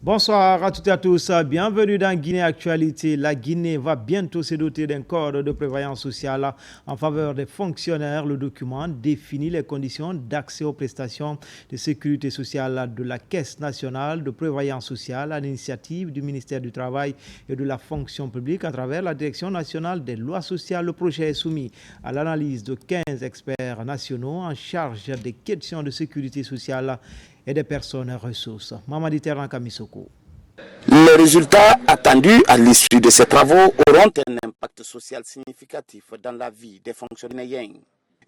Bonsoir à toutes et à tous, bienvenue dans Guinée Actualité. La Guinée va bientôt se doter d'un code de prévoyance sociale en faveur des fonctionnaires. Le document définit les conditions d'accès aux prestations de sécurité sociale de la Caisse nationale de prévoyance sociale à l'initiative du ministère du Travail et de la fonction publique à travers la Direction nationale des lois sociales. Le projet est soumis à l'analyse de 15 experts nationaux en charge des questions de sécurité sociale et des personnes ressources. Mamadi Terran Kamisoko. Les résultats attendus à l'issue de ces travaux auront un impact social significatif dans la vie des fonctionnaires.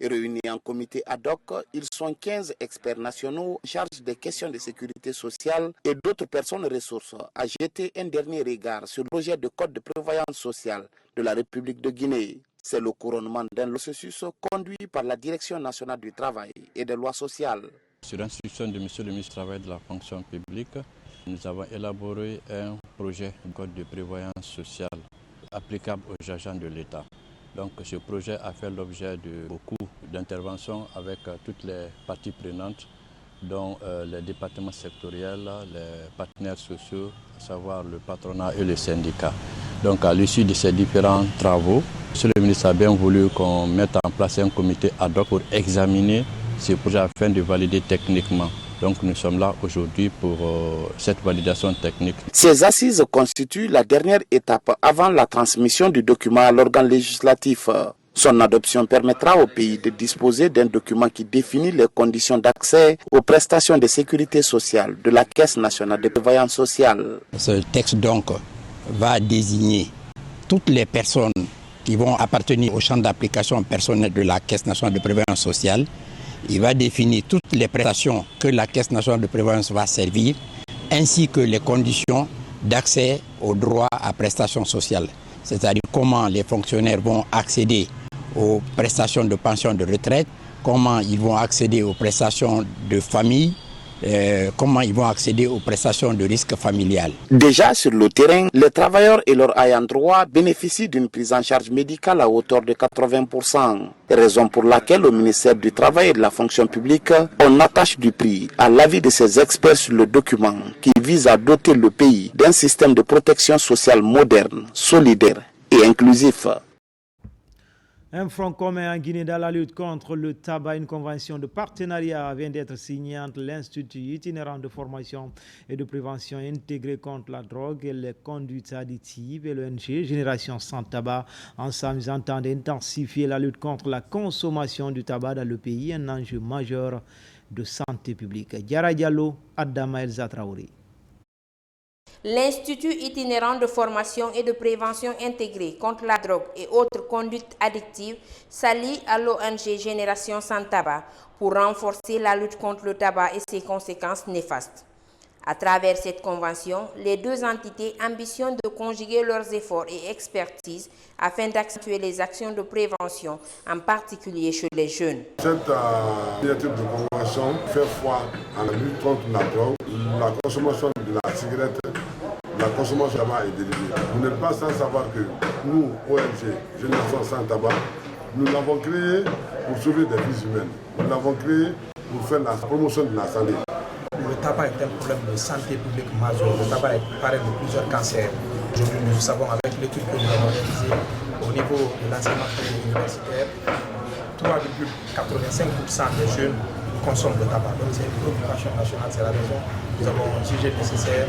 Réunis en comité ad hoc, ils sont 15 experts nationaux en charge des questions de sécurité sociale et d'autres personnes ressources à jeter un dernier regard sur le projet de code de prévoyance sociale de la République de Guinée. C'est le couronnement d'un processus conduit par la Direction nationale du travail et des lois sociales. Sur l'instruction de M. le ministre du Travail et de la fonction publique, nous avons élaboré un projet de code de prévoyance sociale applicable aux agents de l'État. Donc ce projet a fait l'objet de beaucoup d'interventions avec toutes les parties prenantes, dont les départements sectoriels, les partenaires sociaux, à savoir le patronat et les syndicats. Donc à l'issue de ces différents travaux, M. le ministre a bien voulu qu'on mette en place un comité ad hoc pour examiner ce projet afin de valider techniquement. Donc nous sommes là aujourd'hui pour cette validation technique. Ces assises constituent la dernière étape avant la transmission du document à l'organe législatif. Son adoption permettra au pays de disposer d'un document qui définit les conditions d'accès aux prestations de sécurité sociale de la Caisse nationale de prévoyance sociale. Ce texte donc va désigner toutes les personnes qui vont appartenir au champ d'application personnel de la Caisse nationale de prévoyance sociale. Il va définir toutes les prestations que la Caisse nationale de prévoyance va servir, ainsi que les conditions d'accès aux droits à prestations sociales. C'est-à-dire comment les fonctionnaires vont accéder aux prestations de pension de retraite, comment ils vont accéder aux prestations de famille, comment ils vont accéder aux prestations de risque familial. Déjà sur le terrain, les travailleurs et leurs ayants droit bénéficient d'une prise en charge médicale à hauteur de 80%. Raison pour laquelle au ministère du Travail et de la fonction publique, on attache du prix à l'avis de ces experts sur le document qui vise à doter le pays d'un système de protection sociale moderne, solidaire et inclusif. Un front commun en Guinée dans la lutte contre le tabac, une convention de partenariat vient d'être signée entre l'Institut itinérant de formation et de prévention intégré contre la drogue et les conduites additives et l'ONG Génération sans tabac. Ensemble, ils entendent intensifier la lutte contre la consommation du tabac dans le pays, un enjeu majeur de santé publique. Diara Diallo, Adama Elza Traoré. L'Institut itinérant de formation et de prévention intégrée contre la drogue et autres conduites addictives s'allie à l'ONG Génération sans tabac pour renforcer la lutte contre le tabac et ses conséquences néfastes. À travers cette convention, les deux entités ambitionnent de conjuguer leurs efforts et expertises afin d'accentuer les actions de prévention, en particulier chez les jeunes. Cette initiative de convention fait foi à la lutte contre la drogue, la consommation de la cigarette, la consommation de tabac et de l'héroïne. Vous n'êtes pas sans savoir que nous, ONG Génération sans tabac, nous l'avons créé pour sauver des vies humaines. Nous l'avons créé pour faire la promotion de la santé. Le tabac est un problème de santé publique majeur. Le tabac est parrain de plusieurs cancers. Aujourd'hui, nous savons avec l'étude que nous avons réalisée au niveau de l'enseignement universitaire, 3,85% des jeunes consomment le tabac. Donc c'est une préoccupation nationale, c'est la raison nous avons jugé nécessaire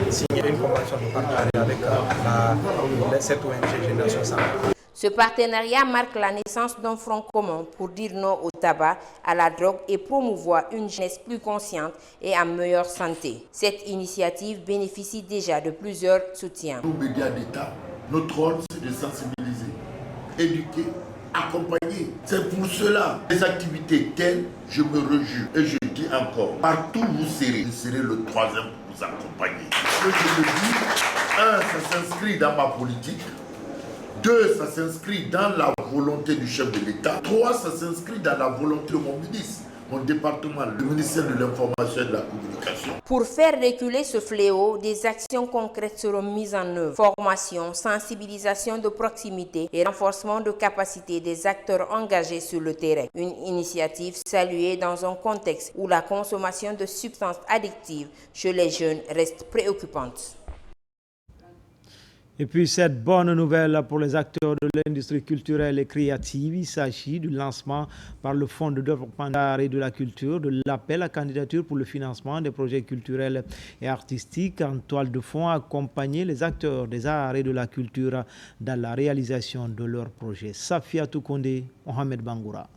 de signer une convention de partenariat avec cette ONG Génération sans tabac. Ce partenariat marque la naissance d'un front commun pour dire non au tabac, à la drogue et promouvoir une jeunesse plus consciente et en meilleure santé. Cette initiative bénéficie déjà de plusieurs soutiens. Nous, médias d'État, notre rôle c'est de sensibiliser, éduquer, accompagner. C'est pour cela, les activités telles, je me réjouis et je dis encore, partout où vous serez, je serai le troisième pour vous accompagner. Ce que je me dis, ça s'inscrit dans ma politique. 2, ça s'inscrit dans la volonté du chef de l'État. 3, ça s'inscrit dans la volonté de mon ministre. mon département, le ministère de l'Information et de la Communication. Pour faire reculer ce fléau, des actions concrètes seront mises en œuvre. Formation, sensibilisation de proximité et renforcement de capacité des acteurs engagés sur le terrain. Une initiative saluée dans un contexte où la consommation de substances addictives chez les jeunes reste préoccupante. Et puis cette bonne nouvelle pour les acteurs de l'industrie culturelle et créative, il s'agit du lancement par le Fonds de développement d'art et de la culture de l'appel à candidature pour le financement des projets culturels et artistiques en toile de fond, accompagner les acteurs des arts et de la culture dans la réalisation de leurs projets. Safia Toukonde, Mohamed Bangoura.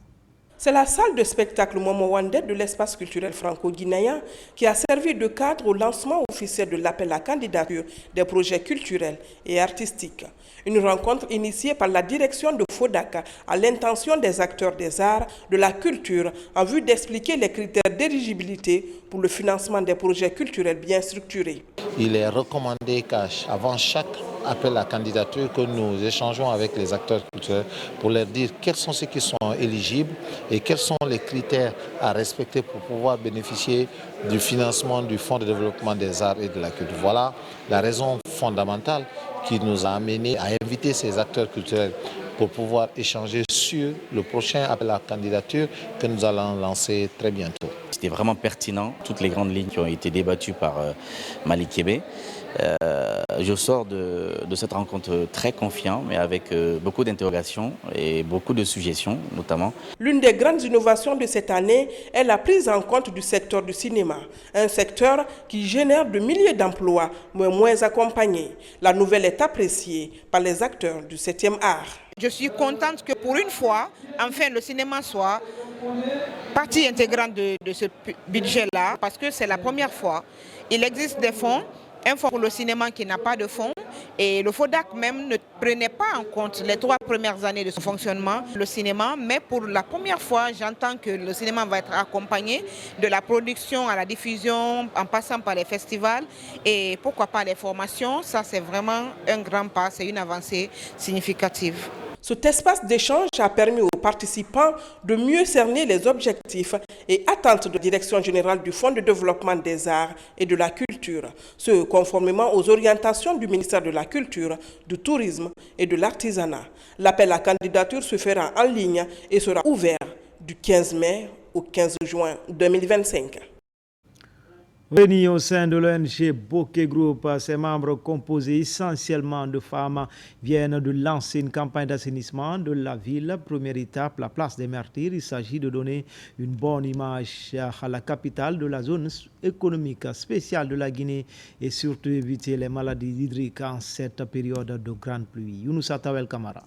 C'est la salle de spectacle Momo Wandé de l'espace culturel franco-guinéen qui a servi de cadre au lancement officiel de l'appel à candidature des projets culturels et artistiques. Une rencontre initiée par la direction de FODAC à l'intention des acteurs des arts, de la culture, en vue d'expliquer les critères d'éligibilité pour le financement des projets culturels bien structurés. Il est recommandé qu'avant chaque appel à candidature, que nous échangeons avec les acteurs culturels pour leur dire quels sont ceux qui sont éligibles et quels sont les critères à respecter pour pouvoir bénéficier du financement du Fonds de développement des arts et de la culture. Voilà la raison fondamentale qui nous a amené à inviter ces acteurs culturels pour pouvoir échanger sur le prochain appel à candidature que nous allons lancer très bientôt. C'était vraiment pertinent, toutes les grandes lignes qui ont été débattues par Malik Kébé. Je sors de cette rencontre très confiant, mais avec beaucoup d'interrogations et beaucoup de suggestions, notamment. L'une des grandes innovations de cette année est la prise en compte du secteur du cinéma, un secteur qui génère de milliers d'emplois, mais moins accompagnés. La nouvelle est appréciée par les acteurs du 7e art. Je suis contente que pour une fois, enfin, le cinéma soit partie intégrante de ce budget-là, parce que c'est la première fois. Il existe des fonds. Un fonds pour le cinéma qui n'a pas de fonds et le FODAC même ne prenait pas en compte les 3 premières années de son fonctionnement, le cinéma, mais pour la première fois, j'entends que le cinéma va être accompagné de la production à la diffusion en passant par les festivals et pourquoi pas les formations. Ça, c'est vraiment un grand pas, c'est une avancée significative. Cet espace d'échange a permis aux participants de mieux cerner les objectifs et attentes de la Direction générale du Fonds de développement des arts et de la culture, ce conformément aux orientations du ministère de la Culture, du Tourisme et de l'Artisanat. L'appel à candidature se fera en ligne et sera ouvert du 15 mai au 15 juin 2025. Réunis au sein de l'ONG Bokeh Group, ses membres composés essentiellement de femmes viennent de lancer une campagne d'assainissement de la ville. Première étape, la place des Martyrs. Il s'agit de donner une bonne image à la capitale de la zone économique spéciale de la Guinée et surtout éviter les maladies hydriques en cette période de grande pluie. Younoussa Tawel Kamara.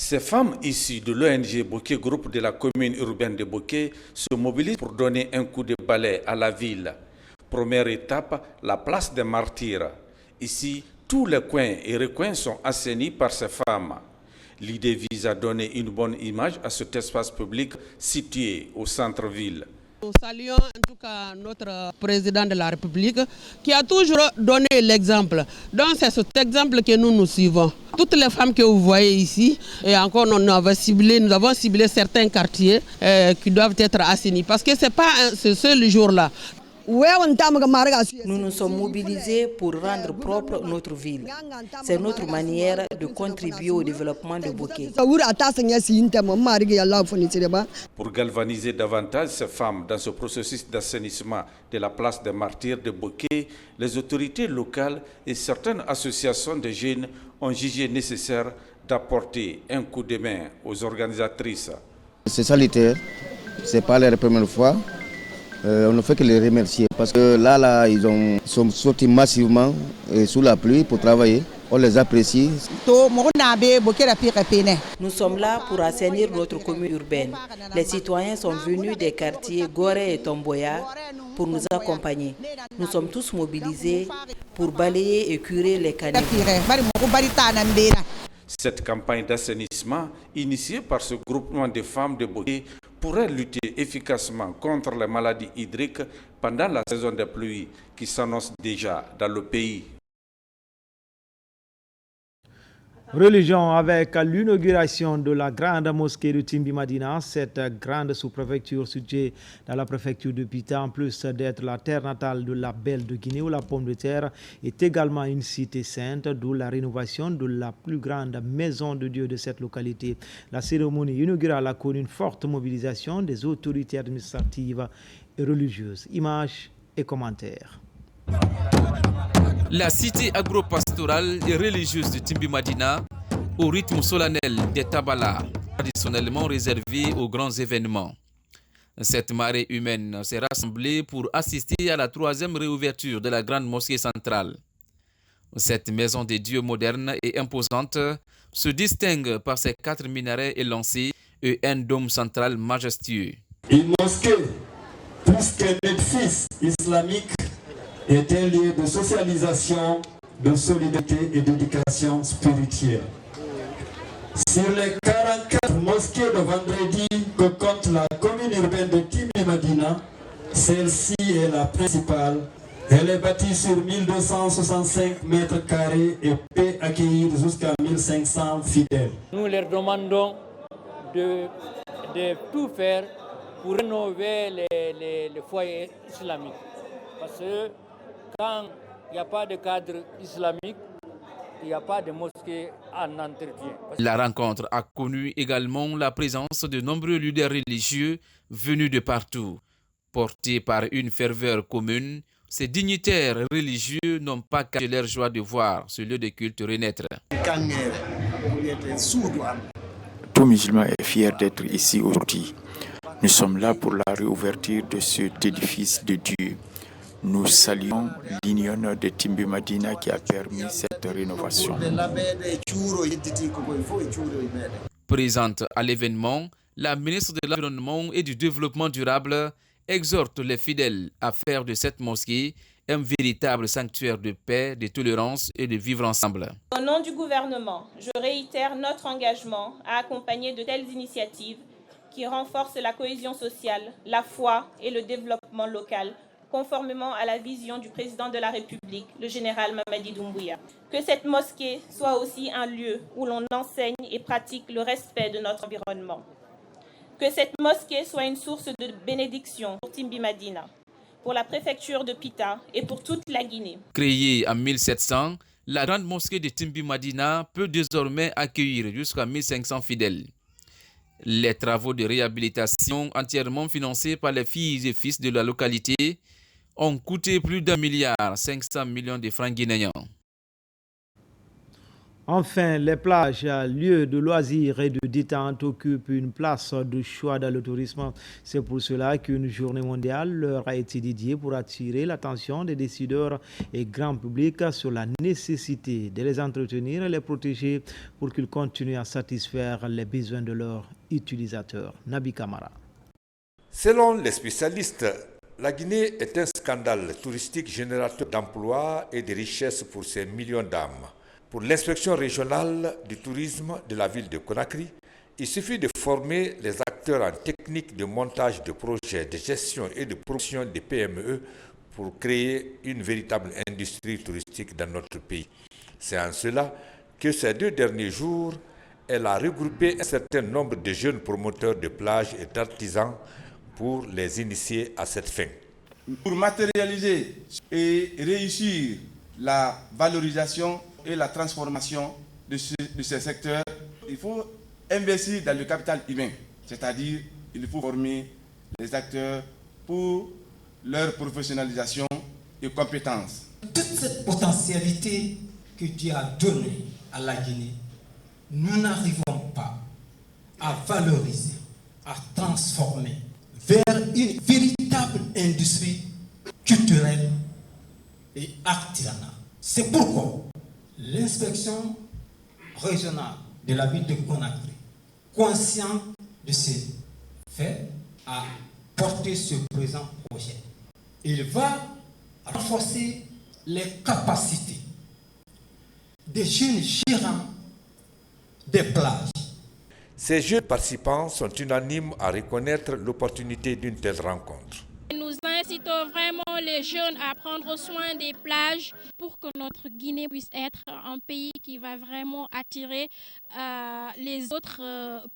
Ces femmes issues de l'ONG Bokeh Group de la commune urbaine de Bokeh se mobilisent pour donner un coup de balai à la ville. Première étape, la place des Martyrs. Ici, tous les coins et recoins sont assainis par ces femmes. L'idée vise à donner une bonne image à cet espace public situé au centre-ville. Nous saluons en tout cas notre président de la République qui a toujours donné l'exemple. Donc c'est cet exemple que nous suivons. Toutes les femmes que vous voyez ici, et encore nous avons ciblé certains quartiers qui doivent être assainis. Parce que ce n'est pas ce seul jour-là. Nous nous sommes mobilisés pour rendre propre notre ville. C'est notre manière de contribuer au développement de Bokeh. Pour galvaniser davantage ces femmes dans ce processus d'assainissement de la place des Martyrs de Bokeh, les autorités locales et certaines associations de jeunes ont jugé nécessaire d'apporter un coup de main aux organisatrices. C'est sanitaire, ce n'est pas la première fois. On ne fait que les remercier parce que là ils sont sortis massivement sous la pluie pour travailler. On les apprécie. Nous sommes là pour assainir notre commune urbaine. Les citoyens sont venus des quartiers Gorée et Tomboya pour nous accompagner. Nous sommes tous mobilisés pour balayer et curer les caniveaux. Cette campagne d'assainissement, initiée par ce groupement de femmes de Bokeh, pourrait lutter efficacement contre les maladies hydriques pendant la saison des pluies qui s'annonce déjà dans le pays. Religion avec l'inauguration de la grande mosquée de Timbi Madina. Cette grande sous-préfecture située dans la préfecture de Pita, en plus d'être la terre natale de la belle de Guinée ou la pomme de terre, est également une cité sainte, d'où la rénovation de la plus grande maison de Dieu de cette localité. La cérémonie inaugurale a connu une forte mobilisation des autorités administratives et religieuses. Images et commentaires. La cité agro-pastorale et religieuse de Timbi Madina, au rythme solennel des Tabala, traditionnellement réservé aux grands événements. Cette marée humaine s'est rassemblée pour assister à la 3e réouverture de la grande mosquée centrale. Cette maison des dieux moderne et imposante se distingue par ses 4 minarets élancés et un dôme central majestueux. Une mosquée, plus qu'un édifice islamique, est un lieu de socialisation, de solidarité et d'éducation spirituelle. Sur les 44 mosquées de vendredi que compte la commune urbaine de Timbi Madina, celle-ci est la principale. Elle est bâtie sur 1265 mètres carrés et peut accueillir jusqu'à 1500 fidèles. Nous leur demandons de tout faire pour rénover les foyers islamiques. Parce que quand il n'y a pas de cadre islamique, il n'y a pas de mosquée en entretien. La rencontre a connu également la présence de nombreux leaders religieux venus de partout. Portés par une ferveur commune, ces dignitaires religieux n'ont pas caché leur joie de voir ce lieu de culte renaître. Tout musulman est fier d'être ici aujourd'hui. Nous sommes là pour la réouverture de cet édifice de Dieu. Nous saluons l'union de Timbi Madina qui a permis cette rénovation. Présente à l'événement, la ministre de l'Environnement et du Développement durable exhorte les fidèles à faire de cette mosquée un véritable sanctuaire de paix, de tolérance et de vivre ensemble. Au nom du gouvernement, je réitère notre engagement à accompagner de telles initiatives qui renforcent la cohésion sociale, la foi et le développement local, conformément à la vision du président de la République, le général Mamadi Doumbouya. Que cette mosquée soit aussi un lieu où l'on enseigne et pratique le respect de notre environnement. Que cette mosquée soit une source de bénédiction pour Timbi Madina, pour la préfecture de Pita et pour toute la Guinée. Créée en 1700, la grande mosquée de Timbi Madina peut désormais accueillir jusqu'à 1500 fidèles. Les travaux de réhabilitation entièrement financés par les filles et fils de la localité ont coûté plus d'1,5 milliard de francs guinéens. Enfin, les plages, lieux de loisirs et de détente occupent une place de choix dans le tourisme. C'est pour cela qu'une journée mondiale leur a été dédiée pour attirer l'attention des décideurs et grand public sur la nécessité de les entretenir et les protéger pour qu'ils continuent à satisfaire les besoins de leurs utilisateurs. Nabi Kamara. Selon les spécialistes, la Guinée est un scandale touristique générateur d'emplois et de richesses pour ses millions d'âmes. Pour l'inspection régionale du tourisme de la ville de Conakry, il suffit de former les acteurs en technique de montage de projets, de gestion et de promotion des PME pour créer une véritable industrie touristique dans notre pays. C'est en cela que ces 2 derniers jours, elle a regroupé un certain nombre de jeunes promoteurs de plages et d'artisans pour les initier à cette fin. Pour matérialiser et réussir la valorisation et la transformation de ces secteurs, il faut investir dans le capital humain, c'est-à-dire il faut former les acteurs pour leur professionnalisation et compétences. Toute cette potentialité que Dieu a donnée à la Guinée, nous n'arrivons pas à valoriser, à transformer vers une véritable industrie culturelle et artisanale. C'est pourquoi l'inspection régionale de la ville de Conakry, consciente de ces faits, a porté ce présent projet. Il va renforcer les capacités des jeunes gérants des plages. Ces jeunes participants sont unanimes à reconnaître l'opportunité d'une telle rencontre. Nous incite vraiment les jeunes à prendre soin des plages pour que notre Guinée puisse être un pays qui va vraiment attirer les autres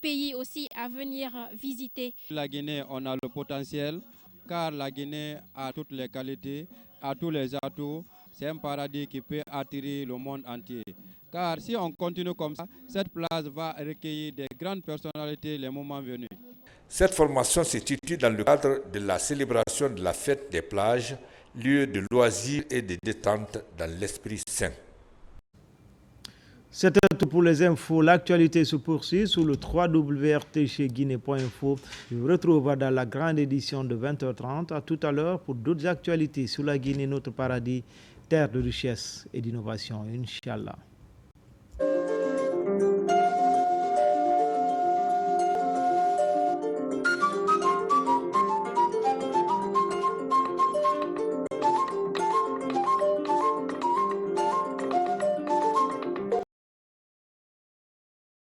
pays aussi à venir visiter. La Guinée, on a le potentiel car la Guinée a toutes les qualités, a tous les atouts. C'est un paradis qui peut attirer le monde entier. Car si on continue comme ça, cette place va recueillir des grandes personnalités les moments venus. Cette formation se situe dans le cadre de la célébration de la fête des plages, lieu de loisirs et de détente dans l'esprit sain. C'est tout pour les infos. L'actualité se poursuit sur le www.rtcguinée.info. Je vous retrouve dans la grande édition de 20h30. À tout à l'heure pour d'autres actualités sur la Guinée, notre paradis, terre de richesse et d'innovation. Inch'Allah.